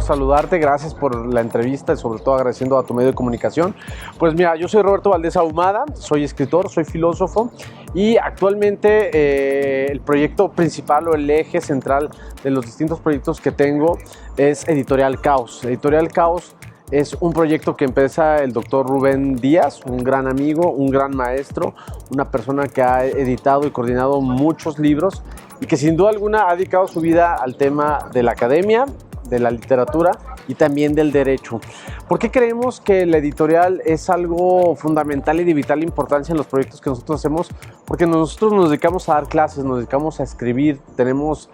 saludarte, gracias por la entrevista y sobre todo agradeciendo a tu medio de comunicación. Pues mira, yo soy Roberto Valdés Ahumada, soy escritor, soy filósofo y actualmente el proyecto principal o el eje central de los distintos proyectos que tengo es Editorial Caos. Editorial Caos es un proyecto que empieza el doctor Rubén Díaz, un gran amigo, un gran maestro, una persona que ha editado y coordinado muchos libros y que sin duda alguna ha dedicado su vida al tema de la academia, de la literatura y también del derecho. ¿Por qué creemos que la editorial es algo fundamental y de vital importancia en los proyectos que nosotros hacemos? Porque nosotros nos dedicamos a dar clases, nos dedicamos a escribir, tenemos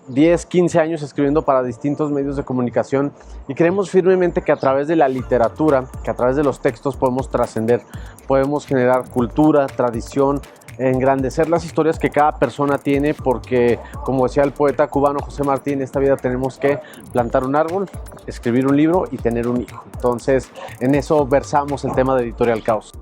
10, 15 años escribiendo para distintos medios de comunicación y creemos firmemente que a través de la literatura, que a través de los textos podemos trascender, podemos generar cultura, tradición, engrandecer las historias que cada persona tiene, porque como decía el poeta cubano José Martí, en esta vida tenemos que plantar un árbol, escribir un libro y tener un hijo. Entonces en eso versamos el tema de Editorial Caos.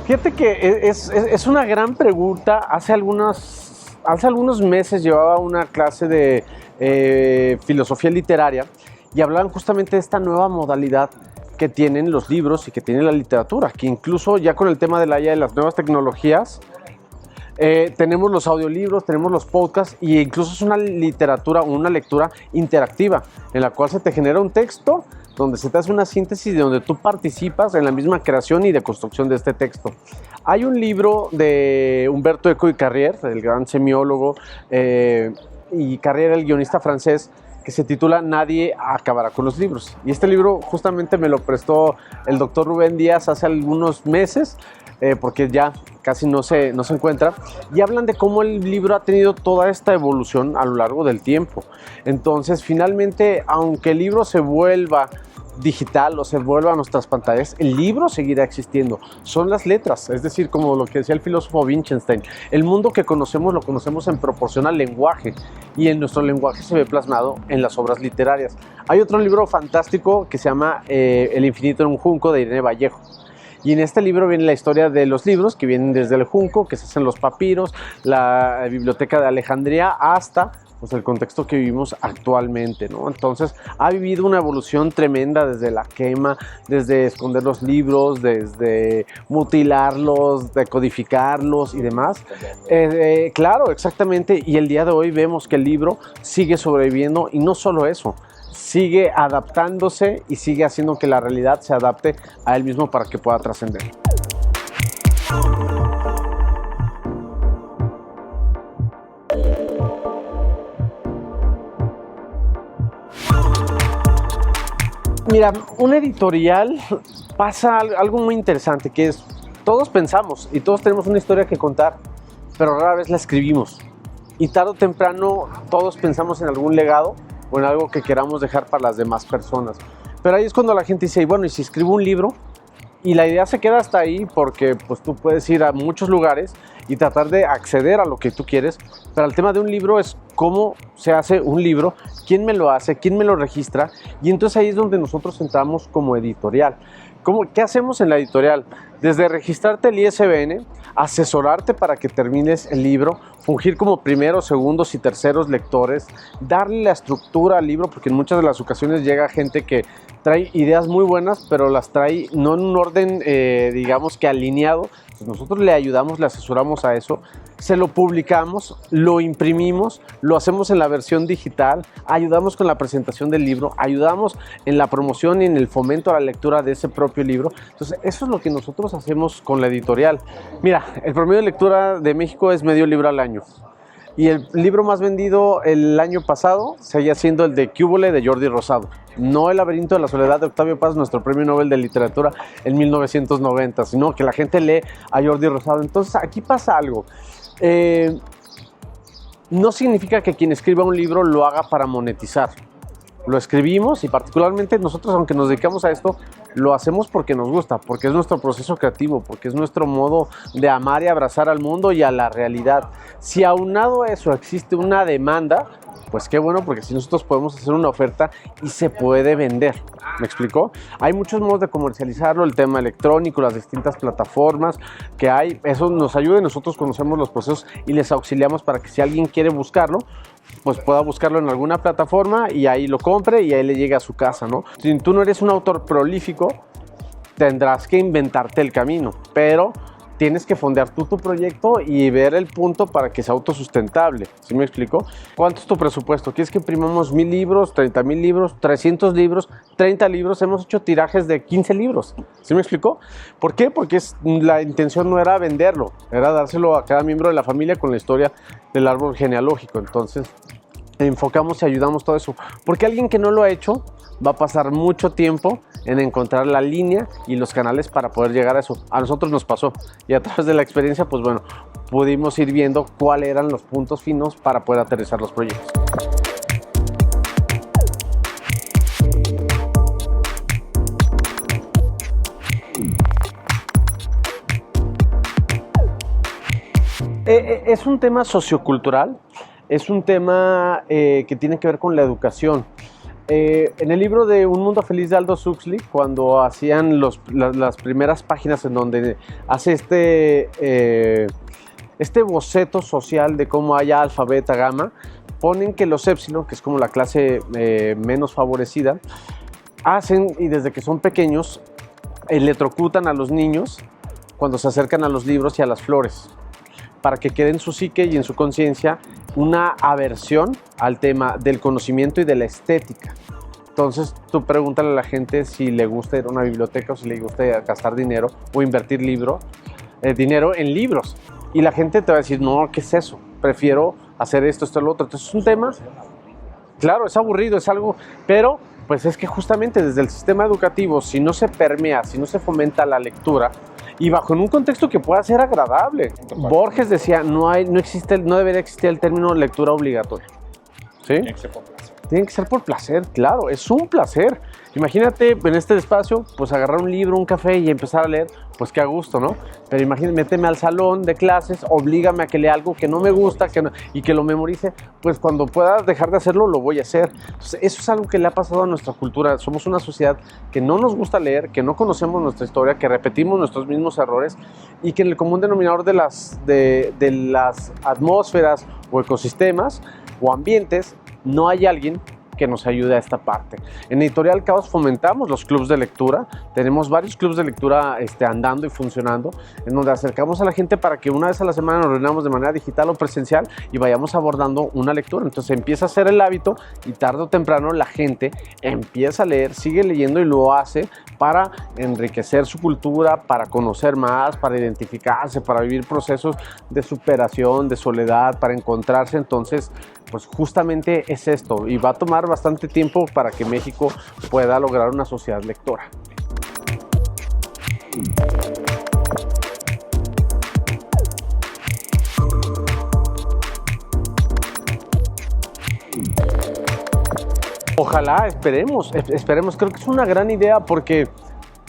Fíjate que es una gran pregunta. Hace algunos meses llevaba una clase de filosofía literaria y hablaban justamente de esta nueva modalidad que tienen los libros y que tiene la literatura, que incluso ya con el tema de las nuevas tecnologías, tenemos los audiolibros, tenemos los podcasts e incluso es una literatura, una lectura interactiva en la cual se te genera un texto donde se te hace una síntesis de donde tú participas en la misma creación y de construcción de este texto. Hay un libro de Humberto Eco y Carrier, el gran semiólogo, y Carrier, el guionista francés, que se titula Nadie acabará con los libros. Y este libro justamente me lo prestó el doctor Rubén Díaz hace algunos meses, porque ya casi no se encuentra, y hablan de cómo el libro ha tenido toda esta evolución a lo largo del tiempo. Entonces, finalmente, aunque el libro se vuelva digital o se vuelva a nuestras pantallas, el libro seguirá existiendo. Son las letras, es decir, como lo que decía el filósofo Wittgenstein, el mundo que conocemos lo conocemos en proporción al lenguaje y en nuestro lenguaje se ve plasmado en las obras literarias. Hay otro libro fantástico que se llama El infinito en un junco, de Irene Vallejo. Y en este libro viene la historia de los libros que vienen desde el junco, que se hacen los papiros, la biblioteca de Alejandría, hasta pues, el contexto que vivimos actualmente, ¿no? Entonces ha vivido una evolución tremenda desde la quema, desde esconder los libros, desde mutilarlos, decodificarlos y demás. Claro, exactamente. Y el día de hoy vemos que el libro sigue sobreviviendo y no solo eso, sigue adaptándose y sigue haciendo que la realidad se adapte a él mismo para que pueda trascender. Mira, una editorial pasa algo muy interesante, que es, todos pensamos y todos tenemos una historia que contar, pero rara vez la escribimos. Y tarde o temprano todos pensamos en algún legado o en algo que queramos dejar para las demás personas. Pero ahí es cuando la gente dice, bueno, ¿y si escribo un libro? Y la idea se queda hasta ahí porque pues, tú puedes ir a muchos lugares y tratar de acceder a lo que tú quieres, pero el tema de un libro es cómo se hace un libro, quién me lo hace, quién me lo registra, y entonces ahí es donde nosotros entramos como editorial. ¿Qué hacemos en la editorial? Desde registrarte el ISBN, asesorarte para que termines el libro, fungir como primeros, segundos y terceros lectores, darle la estructura al libro, porque en muchas de las ocasiones llega gente que trae ideas muy buenas, pero las trae no en un orden, digamos que alineado. Pues nosotros le ayudamos, le asesoramos a eso, se lo publicamos, lo imprimimos, lo hacemos en la versión digital, ayudamos con la presentación del libro, ayudamos en la promoción y en el fomento a la lectura de ese propio libro. Entonces, eso es lo que nosotros hacemos con la editorial. Mira, el promedio de lectura de México es medio libro al año. Y el libro más vendido el año pasado seguía siendo el de ¿Qué húbole?, de Jordi Rosado. No El laberinto de la soledad de Octavio Paz, nuestro premio Nobel de literatura en 1990, sino que la gente lee a Jordi Rosado. Entonces aquí pasa algo. No significa que quien escriba un libro lo haga para monetizar. Lo escribimos y particularmente nosotros, aunque nos dedicamos a esto, lo hacemos porque nos gusta, porque es nuestro proceso creativo, porque es nuestro modo de amar y abrazar al mundo y a la realidad. Si aunado a eso existe una demanda, Pues qué bueno, porque si nosotros podemos hacer una oferta y se puede vender. ¿Me explicó? Hay muchos modos de comercializarlo, el tema electrónico, las distintas plataformas que hay. Eso nos ayuda y nosotros conocemos los procesos y les auxiliamos para que si alguien quiere buscarlo, pues pueda buscarlo en alguna plataforma y ahí lo compre y ahí le llegue a su casa, ¿no? Si tú no eres un autor prolífico, tendrás que inventarte el camino, pero tienes que fondear tú tu proyecto y ver el punto para que sea autosustentable. ¿Sí me explico? ¿Cuánto es tu presupuesto? ¿Quieres que imprimamos 1000 libros, 30,000 libros, 300 libros, 30 libros? Hemos hecho tirajes de 15 libros. ¿Sí me explico? ¿Por qué? Porque la intención no era venderlo, era dárselo a cada miembro de la familia con la historia del árbol genealógico. Entonces, enfocamos y ayudamos todo eso. Porque alguien que no lo ha hecho va a pasar mucho tiempo en encontrar la línea y los canales para poder llegar a eso. A nosotros nos pasó y a través de la experiencia, pues bueno, pudimos ir viendo cuáles eran los puntos finos para poder aterrizar los proyectos. Es un tema sociocultural, es un tema que tiene que ver con la educación. En el libro de Un Mundo Feliz de Aldous Huxley, cuando hacían las primeras páginas en donde hace este boceto social de cómo hay alfa, beta, gamma, ponen que los épsilon, que es como la clase menos favorecida, hacen, y desde que son pequeños, electrocutan a los niños cuando se acercan a los libros y a las flores, para que quede en su psique y en su conciencia una aversión al tema del conocimiento y de la estética. Entonces tú pregúntale a la gente si le gusta ir a una biblioteca o si le gusta gastar dinero o invertir dinero en libros. Y la gente te va a decir, no, ¿qué es eso? Prefiero hacer esto, lo otro. Entonces es un tema, claro, es aburrido, es algo, pero pues es que justamente desde el sistema educativo, si no se permea, si no se fomenta la lectura, y bajo en un contexto que pueda ser agradable. Borges decía, no debería existir el término lectura obligatoria. ¿Sí? Tiene que ser por placer. Tiene que ser por placer, claro, es un placer. Imagínate en este espacio, pues agarrar un libro, un café y empezar a leer, pues qué a gusto, ¿no? Pero imagínate, méteme al salón de clases, oblígame a que lea algo que no me gusta y que lo memorice, pues cuando pueda dejar de hacerlo, lo voy a hacer. Entonces, eso es algo que le ha pasado a nuestra cultura. Somos una sociedad que no nos gusta leer, que no conocemos nuestra historia, que repetimos nuestros mismos errores y que en el común denominador de las atmósferas o ecosistemas o ambientes no hay alguien que nos ayude a esta parte. En Editorial Caos fomentamos los clubs de lectura, tenemos varios clubs de lectura andando y funcionando, en donde acercamos a la gente para que una vez a la semana nos reunamos de manera digital o presencial y vayamos abordando una lectura. Entonces empieza a ser el hábito y tarde o temprano la gente empieza a leer, sigue leyendo y lo hace para enriquecer su cultura, para conocer más, para identificarse, para vivir procesos de superación, de soledad, para encontrarse. Entonces, pues justamente es esto, y va a tomar bastante tiempo para que México pueda lograr una sociedad lectora. Ojalá, esperemos, creo que es una gran idea porque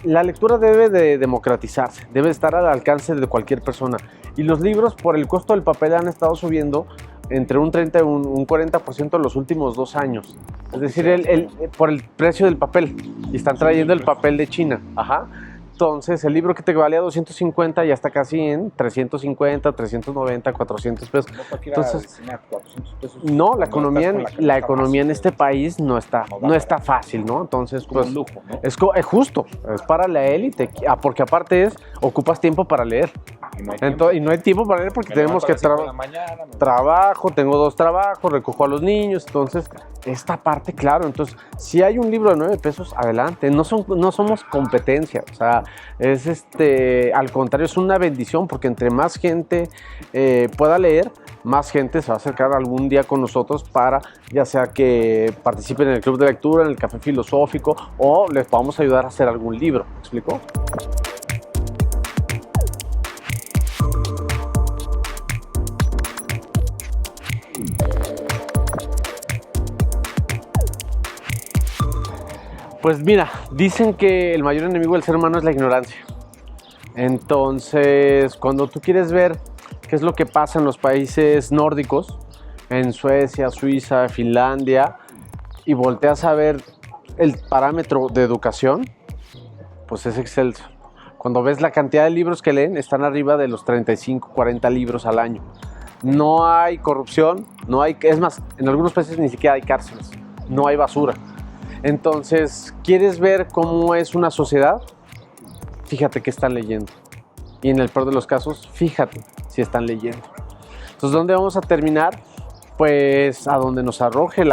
la lectura debe de democratizarse, debe estar al alcance de cualquier persona. Y los libros, por el costo del papel, han estado subiendo entre un 30 y un 40% en los últimos 2 años. Es decir, por el precio del papel. Y están trayendo el papel de China. Ajá. Entonces, el libro que te valía 250 ya está casi en 350, 390, 400 pesos. No Entonces, 400 pesos. no, la economía en este país no está fácil, ¿no? Entonces, como pues, un lujo, ¿no? es justo, es para la élite, porque aparte ocupas tiempo para leer. Y no hay tiempo para leer porque tenemos que trabajo, tengo 2 trabajos, recojo a los niños, entonces esta parte, claro, entonces si hay un libro de 9 pesos, adelante, no somos competencia, o sea, es al contrario, es una bendición porque entre más gente pueda leer, más gente se va a acercar algún día con nosotros para, ya sea que participen en el club de lectura, en el café filosófico, o les podamos ayudar a hacer algún libro. ¿Me explico? Pues mira, dicen que el mayor enemigo del ser humano es la ignorancia. Entonces, cuando tú quieres ver qué es lo que pasa en los países nórdicos, en Suecia, Suiza, Finlandia, y volteas a ver el parámetro de educación, pues es excelso. Cuando ves la cantidad de libros que leen, están arriba de los 35, 40 libros al año. No hay corrupción, no hay, es más, en algunos países ni siquiera hay cárceles, no hay basura. Entonces, ¿quieres ver cómo es una sociedad? Fíjate qué están leyendo. Y en el peor de los casos, fíjate si están leyendo. Entonces, ¿dónde vamos a terminar? Pues a donde nos arroje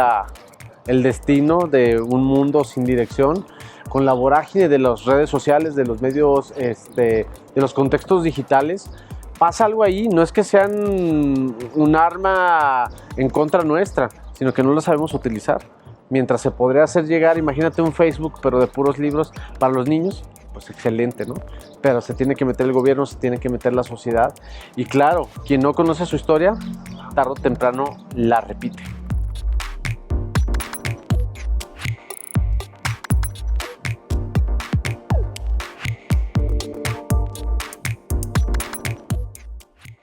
el destino de un mundo sin dirección, con la vorágine de las redes sociales, de los medios, de los contextos digitales. Pasa algo ahí, no es que sean un arma en contra nuestra, sino que no lo sabemos utilizar. Mientras se podría hacer llegar, imagínate un Facebook, pero de puros libros para los niños, pues excelente, ¿no? Pero se tiene que meter el gobierno, se tiene que meter la sociedad. Y claro, quien no conoce su historia, tarde o temprano la repite.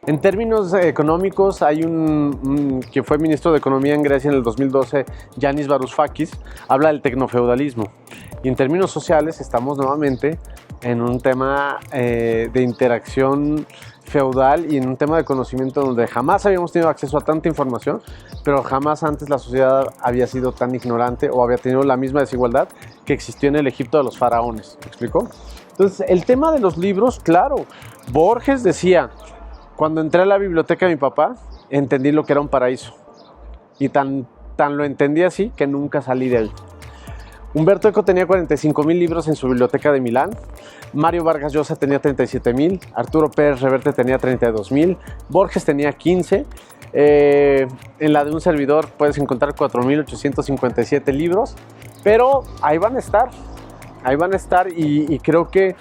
En términos económicos, hay que fue ministro de Economía en Grecia en el 2012, Yanis Varoufakis, habla del tecnofeudalismo. Y en términos sociales estamos nuevamente en un tema de interacción feudal y en un tema de conocimiento donde jamás habíamos tenido acceso a tanta información, pero jamás antes la sociedad había sido tan ignorante o había tenido la misma desigualdad que existió en el Egipto de los faraones. ¿Me explico? Entonces, el tema de los libros, claro, Borges decía: cuando entré a la biblioteca de mi papá, entendí lo que era un paraíso. Y tan lo entendí así que nunca salí de ahí. Humberto Eco tenía 45,000 libros en su biblioteca de Milán. Mario Vargas Llosa tenía 37,000. Arturo Pérez Reverte tenía 32,000. Borges tenía 15. En la de un servidor puedes encontrar 4,857 libros. Pero ahí van a estar. Ahí van a estar y creo que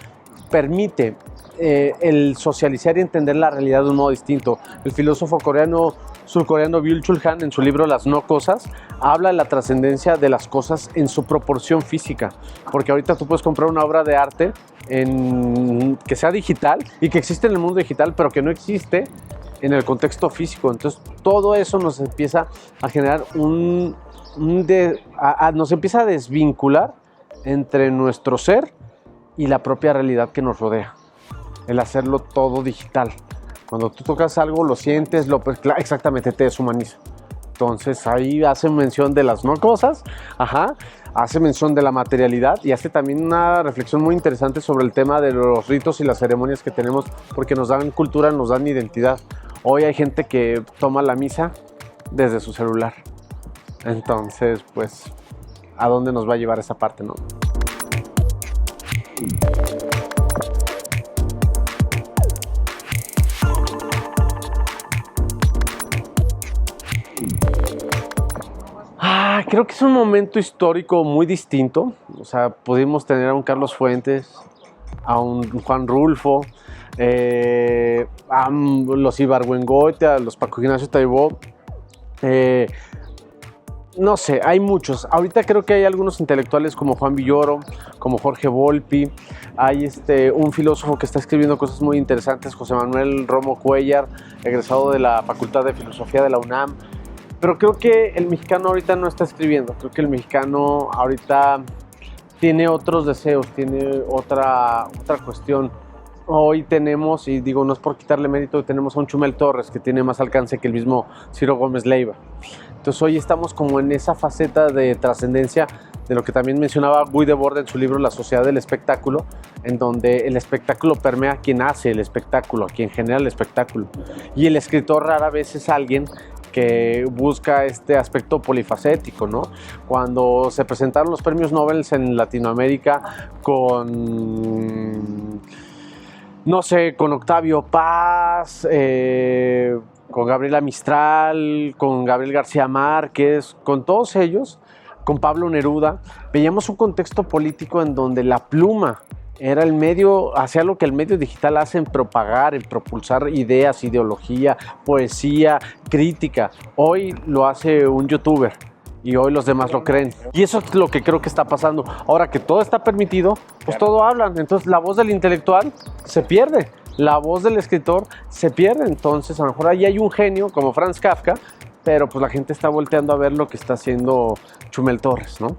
permite el socializar y entender la realidad de un modo distinto. El filósofo surcoreano Byung-Chul Han, en su libro Las no cosas, habla de la trascendencia de las cosas en su proporción física, porque ahorita tú puedes comprar una obra de arte que sea digital y que existe en el mundo digital, pero que no existe en el contexto físico. Entonces todo eso nos empieza a generar nos empieza a desvincular entre nuestro ser y la propia realidad que nos rodea. El hacerlo todo digital. Cuando tú tocas algo, lo sientes, exactamente, te deshumaniza. Entonces ahí hace mención de las no cosas, hace mención de la materialidad y hace también una reflexión muy interesante sobre el tema de los ritos y las ceremonias que tenemos, porque nos dan cultura, nos dan identidad. Hoy hay gente que toma la misa desde su celular. Entonces, pues, ¿a dónde nos va a llevar esa parte, no? Creo que es un momento histórico muy distinto. O sea, pudimos tener a un Carlos Fuentes, a un Juan Rulfo, a los Ibargüengoitia, a los Paco Ignacio Taibo. No sé, hay muchos. Ahorita creo que hay algunos intelectuales como Juan Villoro, como Jorge Volpi. Hay un filósofo que está escribiendo cosas muy interesantes, José Manuel Romo Cuellar, egresado de la Facultad de Filosofía de la UNAM. Pero creo que el mexicano ahorita no está escribiendo. Creo que el mexicano ahorita tiene otros deseos, tiene otra cuestión. Hoy tenemos, y digo, no es por quitarle mérito, tenemos a un Chumel Torres que tiene más alcance que el mismo Ciro Gómez Leiva. Entonces hoy estamos como en esa faceta de trascendencia de lo que también mencionaba Guy Debord en su libro La Sociedad del Espectáculo, en donde el espectáculo permea a quien hace el espectáculo, a quien genera el espectáculo. Y el escritor rara vez es alguien que busca este aspecto polifacético, ¿no? Cuando se presentaron los premios Nobel en Latinoamérica con Octavio Paz, con Gabriela Mistral, con Gabriel García Márquez, con todos ellos, con Pablo Neruda, veíamos un contexto político en donde la pluma era el medio, hacía lo que el medio digital hace en propagar, en propulsar ideas, ideología, poesía, crítica. Hoy lo hace un youtuber y hoy los demás lo creen. Y eso es lo que creo que está pasando. Ahora que todo está permitido, pues todo hablan. Entonces la voz del intelectual se pierde, la voz del escritor se pierde. Entonces a lo mejor ahí hay un genio como Franz Kafka, pero pues la gente está volteando a ver lo que está haciendo Chumel Torres, ¿no?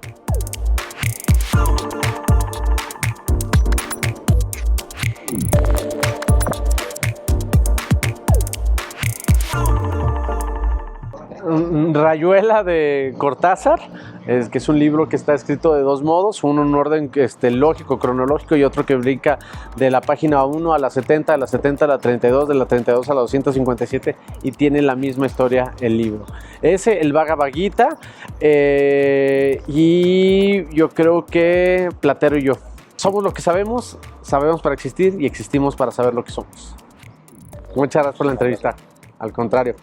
Rayuela de Cortázar, que es un libro que está escrito de dos modos, uno en un orden lógico, cronológico, y otro que brinca de la página 1 a la 70, de la 70 a la 32, de la 32 a la 257, y tiene la misma historia el libro. Ese, el Bhagavad Gita, y yo creo que Platero y yo. Somos lo que sabemos, sabemos para existir y existimos para saber lo que somos. Muchas gracias por la entrevista. Al contrario.